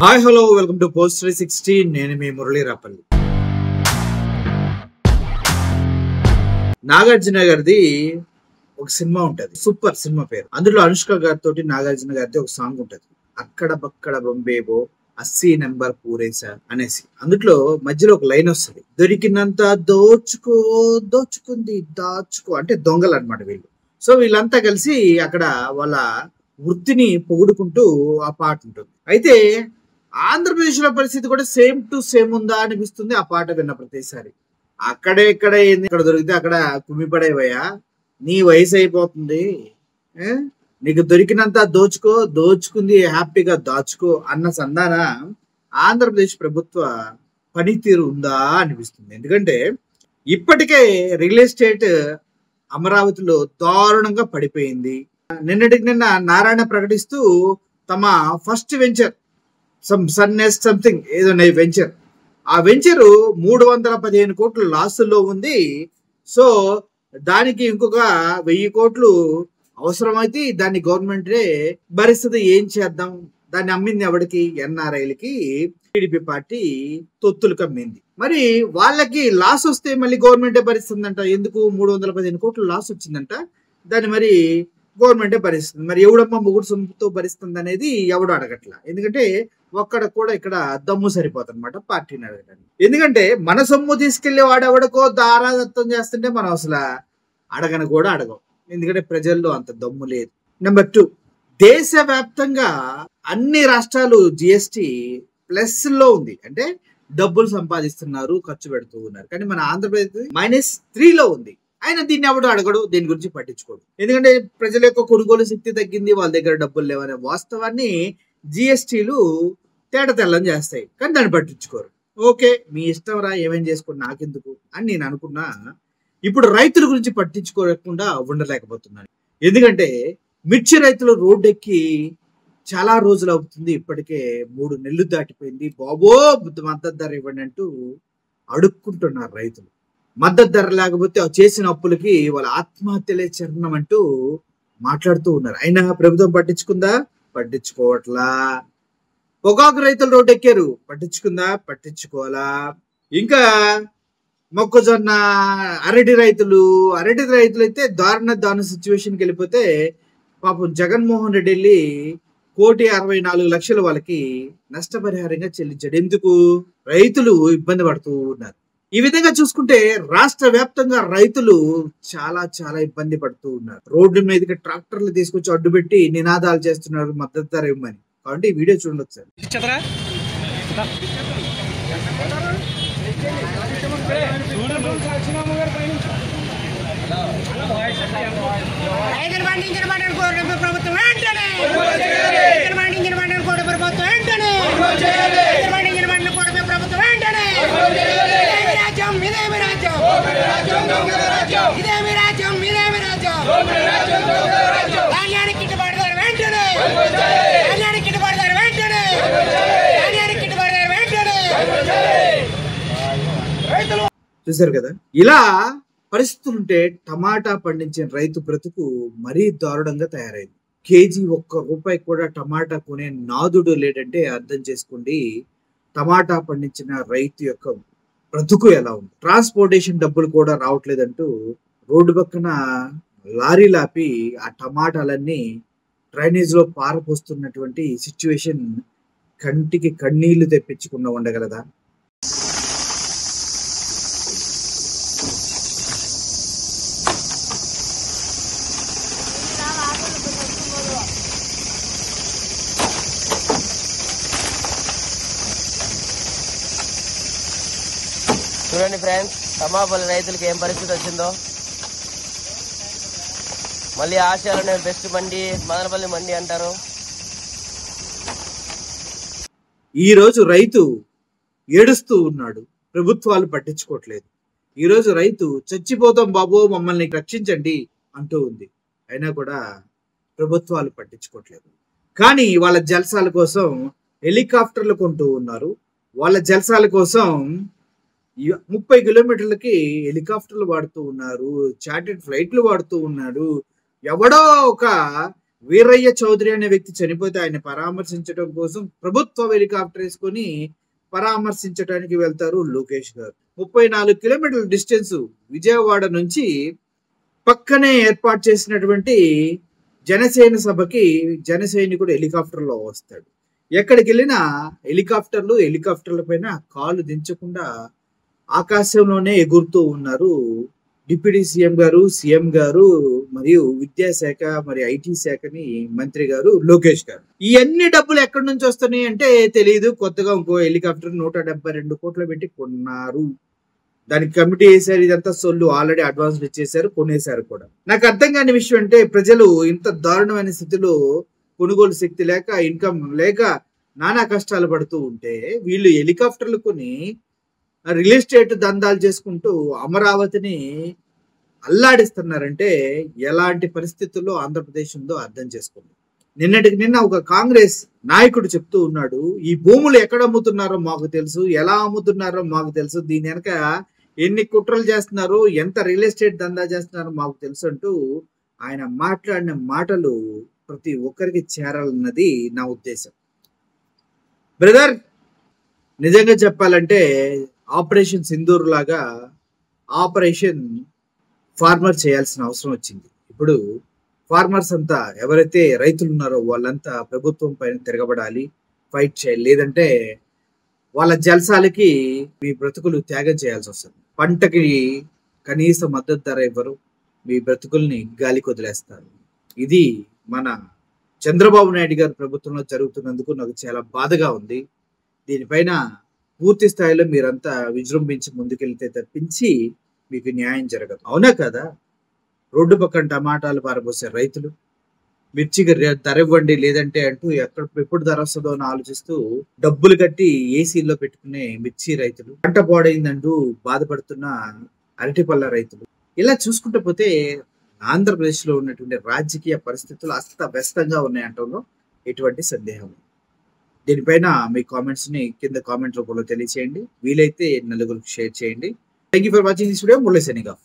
Hi hello welcome to post 360. నేను మీ మురళీ రాపల్లి. నాగార్జున గారిది ఒక సినిమా ఉంటది, సూపర్ సినిమా పేరు. అందులో అనుష్క గారితో నాగార్జున గారిది ఒక సాంగ్ ఉంటది, అక్కడ బక్కడ బొంబేబో 80 నెంబర్ పూరేసా అనేసి. అందులో మధ్యలో ఒక లైన్ వస్తుంది, దొరికినంత దోచుకో దోచుకుంది దాచుకో, అంటే దొంగలు అనమాట వీళ్ళు. సో వీళ్ళంతా కలిసి అక్కడ వాళ్ళ వృత్తిని పొగుడుకుంటూ ఆ పాట ఉంటుంది. అయితే ఆంధ్రప్రదేశ్ లో పరిస్థితి కూడా సేమ్ టు సేమ్ ఉందా అనిపిస్తుంది ఆ పాట విన్న ప్రతిసారి. అక్కడే ఇక్కడ ఏంది, ఇక్కడ దొరికితే అక్కడ కుమ్మిపడేవయ్యా, నీ వయసు అయిపోతుంది, నీకు దొరికినంత దోచుకో దోచుకుంది హ్యాపీగా దాచుకో అన్న సంధాన ఆంధ్రప్రదేశ్ ప్రభుత్వ పనితీరు ఉందా అనిపిస్తుంది. ఎందుకంటే ఇప్పటికే రియల్ ఎస్టేట్ అమరావతిలో దారుణంగా పడిపోయింది. నిన్నటికి నిన్న నారాయణ ప్రకటిస్తూ తమ ఫస్ట్ వెంచర్ సన్నెస్ట్ సంథింగ్ ఏదో వెంచర్, ఆ వెంచరు 315 కోట్లు లాసుల్లో ఉంది. సో దానికి ఇంకొక 1000 కోట్లు అవసరమైతే దాన్ని గవర్నమెంటే భరిస్తుంది. ఏం చేద్దాం, దాన్ని అమ్మింది ఎవరికి? ఎన్ఆర్ఐలకి టీడీపీ పార్టీ తొత్తులు కమ్మింది. మరి వాళ్ళకి లాస్ వస్తే మళ్ళీ గవర్నమెంటే భరిస్తుందంట. ఎందుకు? 315 కోట్లు లాస్ వచ్చిందంట, దాన్ని మరి గవర్నమెంటే భరిస్తుంది. మరి ఎవడమ్మ మొగుడు సొమ్ముతో భరిస్తుంది అనేది ఎవడు అడగట్లా. ఎందుకంటే ఒక్కడ కూడా ఇక్కడ దమ్ము సరిపోతుంది అనమాట పార్టీని అడగడానికి. ఎందుకంటే మన సొమ్ము తీసుకెళ్లి వాడెవడకో దారాదత్తం చేస్తుంటే మనం అసలు అడగను కూడా అడగం, ఎందుకంటే ప్రజల్లో అంత దమ్ము లేదు. నెంబర్ 2, దేశవ్యాప్తంగా అన్ని రాష్ట్రాలు జిఎస్టి ప్లస్ లో ఉంది, అంటే డబ్బులు సంపాదిస్తున్నారు, ఖర్చు పెడుతూ ఉన్నారు. కానీ మన ఆంధ్రప్రదేశ్ -3లో ఉంది. ఆయన దీన్ని ఎవడు అడగడు, దీని గురించి పట్టించుకోడు. ఎందుకంటే ప్రజల యొక్క కొనుగోలు శక్తి తగ్గింది, వాళ్ళ దగ్గర డబ్బులు లేవనే వాస్తవాన్ని జిఎస్టీలు తేట తెల్లం చేస్తాయి, కానీ దాన్ని పట్టించుకోరు. ఓకే, మీ ఇష్టం రా, ఏమేం చేసుకోండి, నాకెందుకు అని నేను అనుకున్నా. ఇప్పుడు రైతుల గురించి పట్టించుకోకుండా ఉండలేకపోతున్నాను. ఎందుకంటే మిర్చి రైతులు రోడ్డెక్కి చాలా రోజులు అవుతుంది, ఇప్పటికే 3 నెలలు దాటిపోయింది. బాబో మద్దతు ధర ఇవ్వండి అంటూ అడుక్కుంటున్నారు రైతులు. మద్దతు ధర లేకపోతే చేసిన అప్పులకి వాళ్ళ ఆత్మహత్యలే చరణం అంటూ మాట్లాడుతూ ఉన్నారు. అయినా ప్రభుత్వం పట్టించుకుందా? పట్టించుకోవట్లా. పొగాకు రైతులు రోడ్డు ఎక్కారు, పట్టించుకుందా? పట్టించుకోవాలా. ఇంకా మొక్కజొన్న అరటి రైతులు అయితే దారుణ సిచ్యువేషన్కి వెళ్ళిపోతే పాపం జగన్మోహన్ రెడ్డి వెళ్ళి 1,64,00,000 వాళ్ళకి నష్టపరిహారంగా చెల్లించాడు. ఎందుకు? రైతులు ఇబ్బంది పడుతూ ఉన్నారు. ఈ విధంగా చూసుకుంటే రాష్ట్ర వ్యాప్తంగా రైతులు చాలా చాలా ఇబ్బంది పడుతూ ఉన్నారు. రోడ్డు మీదకి ట్రాక్టర్లు తీసుకొచ్చి అడ్డుపెట్టి నినాదాలు చేస్తున్నారు మద్దతు ధర ఇవ్వమని. కాబట్టి ఈ వీడియో చూడండి ఒకసారి. చూసారు కదా, ఇలా పరిస్థితులుంటే టమాటా పండించిన రైతు బ్రతుకు మరీ దారుణంగా తయారైంది. కేజీ ₹1 కూడా టమాటా కొనే నాదుడు లేడంటే అర్థం చేసుకోండి టమాటా పండించిన రైతు యొక్క బ్రతుకు ఎలా ఉంది. ట్రాన్స్పోర్టేషన్ డబ్బులు కూడా రావట్లేదంటూ రోడ్డు పక్కన లారీలు ఆపి ఆ టమాటాలన్నీ డ్రైనేజ్ లో పారపోస్తున్నటువంటి సిచ్యువేషన్ కంటికి కన్నీళ్లు తెప్పించకుండా ఉండగలదా? చూడండి ఫ్రెండ్స్, టమాపల్లి రైతులకి ఏం పరిస్థితి వచ్చిందో. మళ్ళీ ఆశయాలనే బెస్ట్ మండి, మదనపల్లి మండి అంటారు. ఈ రోజు రైతు ఏడుస్తూ ఉన్నాడు, ప్రభుత్వాలు పట్టించుకోవట్లేదు. ఈ రోజు రైతు చచ్చిపోతాం బాబో మమ్మల్ని రక్షించండి అంటూ ఉంది, అయినా కూడా ప్రభుత్వాలు పట్టించుకోవట్లేదు. కానీ వాళ్ళ జల్సాల కోసం హెలికాప్టర్లు కొంటూ ఉన్నారు. వాళ్ళ జల్సాల కోసం 30 కిలోమీటర్లకి హెలికాప్టర్లు వాడుతూ ఉన్నారు, చార్టెడ్ ఫ్లైట్లు వాడుతూ ఉన్నారు. ఎవడో ఒక వీరయ్య చౌదరి అనే వ్యక్తి చనిపోతే ఆయన పరామర్శించడం కోసం ప్రభుత్వ హెలికాప్టర్ వేసుకొని పరామర్శించడానికి వెళ్తారు లోకేష్ గారు. 34 కిలోమీటర్ల డిస్టెన్స్ విజయవాడ నుంచి పక్కనే ఏర్పాటు చేసినటువంటి జనసేన సభకి జన సైనికుడు హెలికాప్టర్ లో వస్తాడు. ఎక్కడికి వెళ్ళినా హెలికాప్టర్ల పైన కాలు దించకుండా ఆకాశంలోనే ఎగురుతూ ఉన్నారు డిప్యూటీ సీఎం గారు మరియు విద్యాశాఖ మరి ఐటీ శాఖని మంత్రి గారు లోకేష్ గారు. ఇవన్నీ డబ్బులు ఎక్కడి నుంచి వస్తున్నాయి అంటే తెలియదు. కొత్తగా ఇంకో హెలికాప్టర్ 172 కోట్లు పెట్టి కొన్నారు. దానికి కమిటీ వేశారు. ఇదంతా సొల్లు, ఆల్రెడీ అడ్వాన్స్ ఇచ్చేసారు, కొనేశారు కూడా. నాకు అర్థం కాని విషయం అంటే ప్రజలు ఇంత దారుణమైన స్థితిలో కొనుగోలు శక్తి లేక, ఇన్కమ్ లేక నానా కష్టాలు పడుతూ ఉంటే వీళ్ళు హెలికాప్టర్లు కొని రియల్ ఎస్టేట్ దందాలు చేసుకుంటూ అమరావతిని అల్లాడిస్తున్నారంటే ఎలాంటి పరిస్థితుల్లో ఆంధ్రప్రదేశ్ ఉందో అర్థం చేసుకోండి. నిన్నటికి నిన్న ఒక కాంగ్రెస్ నాయకుడు చెప్తూ ఉన్నాడు, ఈ భూములు ఎక్కడ అమ్ముతున్నారో మాకు తెలుసు, ఎలా అమ్ముతున్నారో మాకు తెలుసు, దీని వెనక ఎన్ని కుట్రలు చేస్తున్నారు, ఎంత రియల్ ఎస్టేట్ దందా చేస్తున్నారో మాకు తెలుసు అంటూ ఆయన మాట్లాడిన మాటలు ప్రతి ఒక్కరికి చేరాలన్నది నా ఉద్దేశం. బ్రదర్, నిజంగా చెప్పాలంటే ఆపరేషన్ సింధూర్ లాగా ఆపరేషన్ ఫార్మర్ చేయాల్సిన అవసరం వచ్చింది. ఇప్పుడు ఫార్మర్స్ అంతా ఎవరైతే రైతులు ఉన్నారో వాళ్ళంతా ప్రభుత్వం పైన తిరగబడాలి, ఫైట్ చేయాలి. లేదంటే వాళ్ళ జల్సాలకి మీ బ్రతుకులు త్యాగం చేయాల్సి వస్తుంది. పంటకి కనీస మద్దతు ధర ఇవ్వరు, మీ బ్రతుకుల్ని గాలికి వదిలేస్తారు. ఇది మన చంద్రబాబు నాయుడు గారి ప్రభుత్వంలో జరుగుతున్నందుకు నాకు చాలా బాధగా ఉంది. దీనిపైన పూర్తి స్థాయిలో మీరంతా విజృంభించి ముందుకెళ్తే తప్పించి మీకు న్యాయం జరగదు. అవునా కదా? రోడ్డు పక్కన టమాటాలు పారబోసే రైతులు, మిర్చికి ధర ఇవ్వండి లేదంటే అంటూ ఎప్పుడు ధర వస్తుందో అని ఆలోచిస్తూ డబ్బులు కట్టి ఏసీల్లో పెట్టుకునే మిర్చి రైతులు, పంట పాడైందంటూ బాధపడుతున్న అరటిపళ్ళ రైతులు, ఇలా చూసుకుంటూ పోతే ఆంధ్రప్రదేశ్ లో ఉన్నటువంటి రాజకీయ పరిస్థితులు అస్తవ్యస్తంగా ఉన్నాయంటంలో ఎటువంటి సందేహం. దీనిపైన మీ కామెంట్స్ ని కింద కామెంట్ రూపంలో తెలియచేయండి. వీలైతే నలుగురికి షేర్ చేయండి. Thank you for watching this video. Murali signing off.